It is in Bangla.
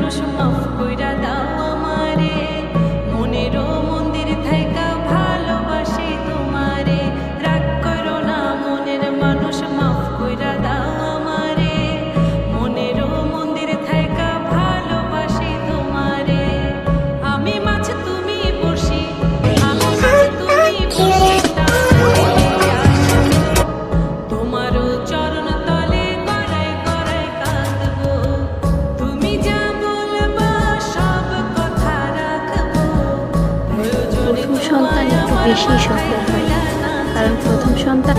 মানুষ মাফ কইরা দাও আমারে, মনেরও মন্দির থাইকা ভালোবাসি তোমারে। রাগ করো না মনের মানুষ মাফ কইরা দাও আমারে, মনেরও মন্দির থাইকা ভালোবাসি তোমারে। আমি মাছ তুমি বসি, আমি মাছ তুমি বসি, তোমারও চরণ তলে গড়াই গড়াই কাঁদবো। তুমি যা বলবা সব কথা রাখবো, প্রয়োজনে প্রথম সন্তান একটু বেশি শখের হয়, কারণ প্রথম সন্তান